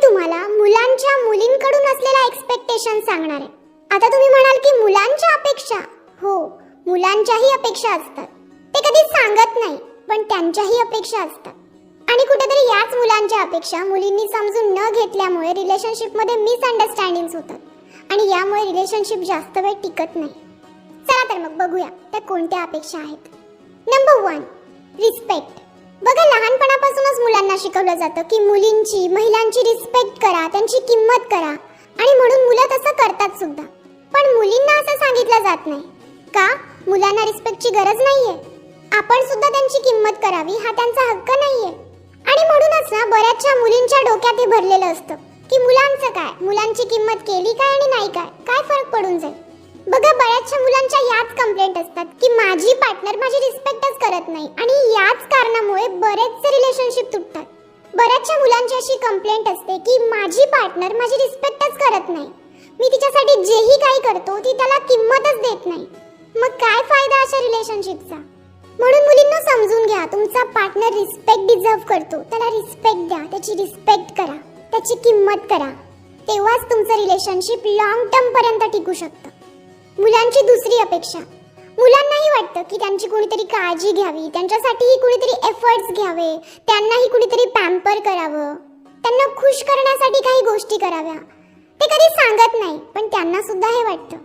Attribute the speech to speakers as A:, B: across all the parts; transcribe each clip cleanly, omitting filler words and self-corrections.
A: तुम्हाला मुलांच्या मुलींकडून असलेला एक्सपेक्टेशन सांगणार आहे. आता तुम्ही म्हणाल की मुलांच्या अपेक्षा, हो, मुलांच्याही अपेक्षा असतात. ते कधी सांगत नाही, पण त्यांच्याही अपेक्षा असतात. आणि कुठेतरी याच मुलांच्या अपेक्षा मुलींनी समजून न घेतल्यामुळे रिलेशनशिपमध्ये मिसअंडरस्टँडिंग्स होतात आणि यामुळे रिलेशनशिप जास्त वेळ टिकत नाही. चला तर मग बघूया त्या कोणत्या अपेक्षा आहेत. Number 1, respect. बघा, लहानपणापासूनच मुलांना शिकवलं जातं की मुलींची, महिलांची रिस्पेक्ट करा, त्यांची किंमत करा, आणि म्हणून मुलं तसं करतात सुद्धा. पण मुलींना असं सांगितलं जात नाही का मुलांना रिस्पेक्टची गरज नाहीये, आपण सुद्धा त्यांची किंमत करावी, हा त्यांचा हक्क नाहीये. आणि म्हणूनच ना बऱ्याचशा मुलींच्या डोक्यात हे भरलेलं असतं की मुलांचं काय, मुलांची किंमत केली काय आणि नाही काय फरक पडून जाईल. बघा, बऱ्याचशा मुलांच्या याच कंप्लेंट असतात की माझी पार्टनर माझी रिस्पेक्टच करत नाही, आणि याच कारणामुळे बरेचसे रिलेशनशिप तुटतात. बऱ्याचशा मुलांची अशी कंप्लेंट असते की माझी पार्टनर माझी रिस्पेक्टच करत नाही, मी तिच्यासाठी जेही काही करतो ती त्याला किंमतच देत नाही. मग काय फायदा अशा रिलेशनशिपचा? म्हणून मुलींना समजून घ्या, तुमचा पार्टनर रिस्पेक्ट डिझर्व करतो, त्याला रिस्पेक्ट द्या, त्याची रिस्पेक्ट करा, त्याची किंमत करा. तेव्हाच तुमचं रिलेशनशिप लॉंग टर्म पर्यंत टिकू शकतं. मुलांची दुसरी अपेक्षा. मुलांनाही वाटतं की त्यांची कोणीतरी काळजी घ्यावी, त्यांच्यासाठीही कोणीतरी एफर्ट्स घ्यावे, त्यांनाही कोणीतरी पॅम्पर करावं, त्यांना खुश करण्यासाठी काही गोष्टी कराव्या. ते कधी सांगत नाही, पण त्यांना सुद्धा हे वाटतं.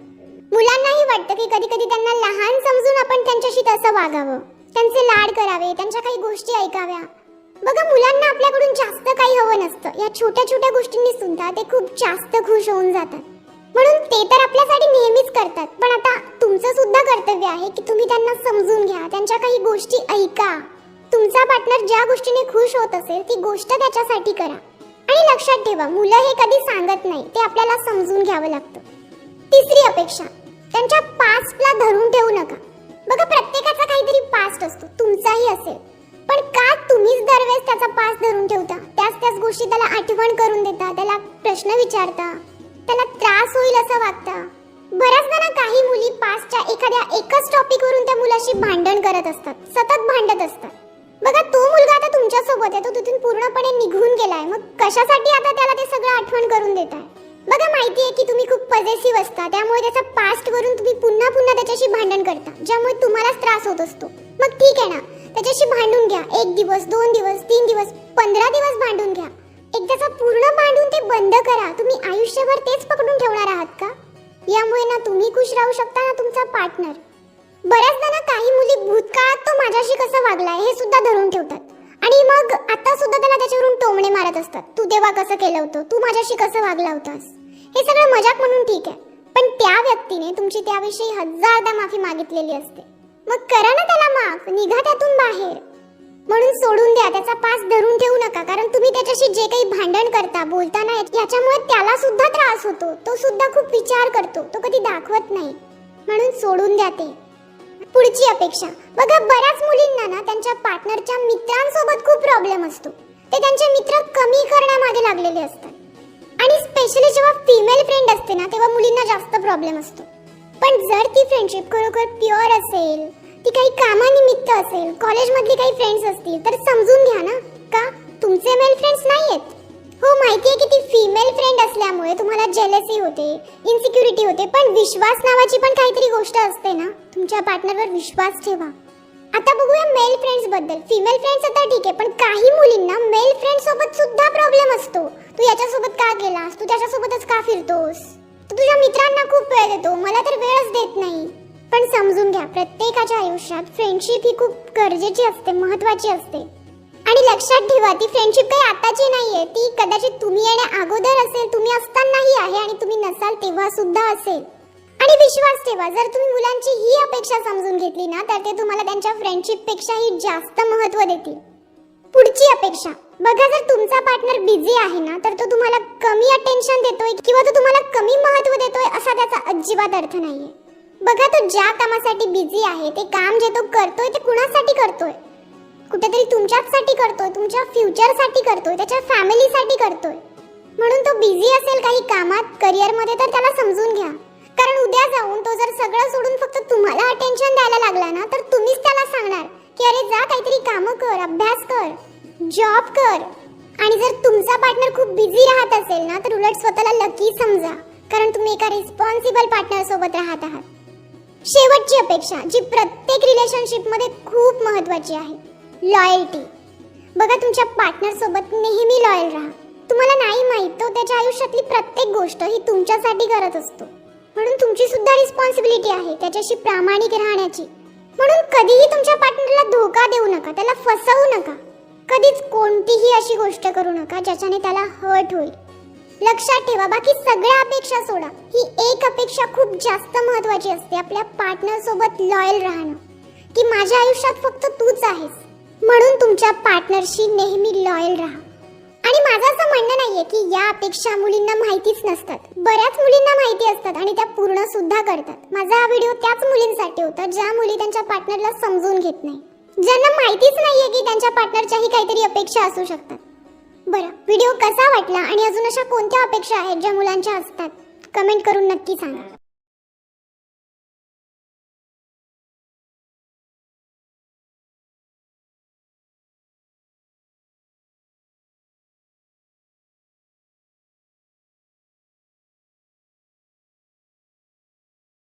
A: मुलांनाही वाटतं की कधी कधी त्यांना लहान समजून आपण त्यांच्याशी तसं वागावं, त्यांचे लाड करावे, त्यांच्या काही गोष्टी ऐकाव्या. बघा, मुलांना आपल्याकडून जास्त काही हवं नसतं. या छोट्या छोट्या गोष्टींनी सुद्धा ते खूप जास्त खुश होऊन जातात. म्हणून ते तर आपल्यासाठी नेहमीच करतात, पण आता तुमचं सुद्धा कर्तव्य आहे की तुम्ही त्यांना समजून घ्या, त्यांच्या काही गोष्टी ऐका. तुमचा पार्टनर ज्या गोष्टीने खुश होत असेल ती गोष्ट त्याच्यासाठी करा. आणि लक्षात ठेवा, मुलं हे कधी सांगत नाही, ते आपल्याला समजून घ्यावं लागतं. तिसरी अपेक्षा, त्यांच्या पास्टला धरून ठेवू नका. बघा, प्रत्येकाचा काहीतरी पास्ट असतो, तुमचाही असेल, पण का तुम्हीच दरवेळेस त्याचा पास्ट धरून ठेवता? त्याच गोष्टी त्याला आठवण करून देता, त्याला प्रश्न विचारता, त्याला त्रास होईल असं वागता. बऱ्याचदा ना काही मुली पास्टच्या एखाद्या एकच टॉपिकवरून त्या मुलाशी भांडण करत असतात, सतत भांडत असतात. बघा, तो मुलगा आता तुमच्या सोबत आहे, तो तिथून पूर्णपणे निघून गेलाय, मग कशासाठी आता त्याला ते सगळं आठवण करून देताय? बघा, माहिती आहे की तुम्ही खूप पॉझिटिव्ह असता, त्यामुळे त्याचा पास्ट वरून तुम्ही पुन्हा त्याच्याशी भांडण करता, ज्यामुळे तुम्हालाच त्रास होत असतो. मग ठीक आहे ना, त्याच्याशी भांडून घ्या. 1 दिवस, 2 दिवस, 3 दिवस, 15 दिवस भांडून घ्या. एकदाचा पूर्ण भांडून ते बंद करा. तुम्ही आयुष्यभर तेच पकडून ठेवणार आहात का? यामुळे ना तुम्ही खुश राहू शकता ना तुमचा पार्टनर. बऱ्याचदा ना काही मुली भूतकाळात तो माझ्याशी कसं वागलाय हे सुद्धा धरून ठेवतात, आणि मग आता सुद्धा त्याला त्याच्यावरून टोमणे मारत असतात. तू तेव्हा कसं केलं होतं, तू माझ्याशी कसं वागला होतास. हे सगळं मजाक म्हणून ठीक आहे, पण त्या व्यक्तीने तुमची त्याविषयी हजारदा माफी मागितलेली असते. मग करा ना त्याला माफ, निघा त्यातून बाहेर. म्हणून सोडून द्या, त्याचा पास धरून ठेवू नका, कारण तुम्ही त्याच्याशी जे काही भांडण करता, बोलताना, याच्यामुळे त्याला सुद्धा त्रास होतो. तो सुद्धा खूप विचार करतो, तो कधी दाखवत नाही. म्हणून सोडून द्या ते. पुढची अपेक्षा. बघा, बऱ्याच मुलींना ना त्यांच्या पार्टनरच्या मित्रांसोबत खूप प्रॉब्लेम असतो. ते त्यांचे मित्र कमी करण्यामागे लागलेले असतात, आणि स्पेशली जेव्हा फिमेल फ्रेंड असते ना तेव्हा मुलींना जास्त प्रॉब्लेम असतो. पण जर ती फ्रेंडशिप खरोखर प्युअर असेल, ती काही कामानिमित्त असेल, कॉलेजमधली काही फ्रेंड्स असतील, तर समजून घ्या ना, का तुमचे मेल फ्रेंड्स नाहीयेत. हो, माहिती आहे की ती फिमेल फ्रेंड असल्यामुळे तुम्हाला जेलसी होते, इन्सिक्युरिटी होते, पण विश्वास नावाची पण काहीतरी गोष्ट असते ना. तुमच्या पार्टनरवर विश्वास ठेवा. आता बघूया मेल फ्रेंड्स बद्दल. फिमेल फ्रेंड्स आता ठीक आहे, पण काही मुलींना मेल फ्रेंड सोबत सुद्धा प्रॉब्लेम असतो. तू याच्यासोबत का गेलास, तू त्याच्यासोबतच का फिरतोस, तू तुझ्या मित्रांना खूप वेळ देतो, मला तर वेळच देत नाही. पण समजून घ्या, प्रत्येकाच्या आयुष्यात फ्रेंडशिप ही खूप गरजेची असते, महत्त्वाची असते. आणि लक्षात ठेवा, ती फ्रेंडशिप काही आताची नाहीये, ती कदाचित तुम्ही येण्या अगोदर असेल, तुम्ही असतानाही आहे, आणि तुम्ही नसाल तेव्हा सुद्धा असेल. आणि विश्वास ठेवा, जर तुम्ही मुलांची ही अपेक्षा समजून घेतली ना, तर ते तुम्हाला त्यांच्या फ्रेंडशिप पेक्षाही जास्त महत्त्व देतील. पुढची अपेक्षा. बघा, जर तुमचा पार्टनर बिझी आहे ना, तर तो तुम्हाला कमी अटेन्शन देतोय किंवा तो तुम्हाला कमी महत्त्व देतोय असा त्याचा अजिबात अर्थ नाहीये. बघा, तो ज्या कामासाठी बिझी आहे, ते काम जे तो करतोय ते कुणासाठी करतोय? कुठेतरी तुमच्यासाठी करतोय, तुमच्या फ्युचरसाठी करतोय, त्याच्या फॅमिलीसाठी करतोय. म्हणून तो बिझी असेल काही कामात, करिअरमध्ये, तर त्याला समजून घ्या. कारण उद्या जाऊन तो जर सगळं सोडून फक्त तुम्हाला अटेन्शन द्यायला लागला ना, तर तुम्हीच त्याला सांगणार की अरे जा, काहीतरी कामं कर, अभ्यास कर, जॉब कर. आणि जर तुमचा पार्टनर खूप बिझी राहत असेल ना तर उलट स्वतःला लकी समजा, कारण तुम्ही एका रिस्पॉन्सिबल पार्टनर सोबत राहत आहात. शेवटची अपेक्षा जी प्रत्येक रिलेशनशिप मध्ये खूप महत्त्वाची आहे, लॉयल्टी. बघा, तुमच्या पार्टनर सोबत नेहमी लॉयल राहा. तुम्हाला नाही माहित तो त्याच्या आयुष्यातली प्रत्येक गोष्ट ही तुमच्यासाठी करत असतो, म्हणून तुमची सुद्धा रिस्पॉन्सिबिलिटी आहे त्याच्याशी प्रामाणिक राहण्याची. म्हणून कधीही तुमच्या पार्टनरला धोका देऊ नका, त्याला फसवू नका. कधीच कोणतीही अशी गोष्ट करू नका ज्याच्याने त्याला हर्ट होईल. लक्षात ठेवा, बाकी सगळ्या अपेक्षा सोडा. ही एक अपेक्षा खूप जास्त महत्त्वाची असते, आपल्या पार्टनर सोबत लॉयल राहणं, की माझ्या आयुष्यात फक्त तूच आहेस. म्हणून तुमच्या पार्टनरशी नेहमी लॉयल राहा. आणि माझं असं म्हणणं नाहीये की या अपेक्षा मुलींना माहितीच नसतात. बऱ्याच मुलींना माहिती असतात आणि त्या पूर्ण सुद्धा करतात. माझा हा व्हिडिओ त्याच मुलींसाठी होता ज्या मुली त्यांच्या पार्टनरला समजून घेत नाही, ज्यांना माहितीच नाहीये की त्यांच्या पार्टनरच्याही काहीतरी अपेक्षा असू शकतात. बरं, व्हिडिओ कसा वाटला आणि अजून अशा कोणत्या अपेक्षा आहेत ज्या मुलांच्या असतात, कमेंट करून नक्की सांगा.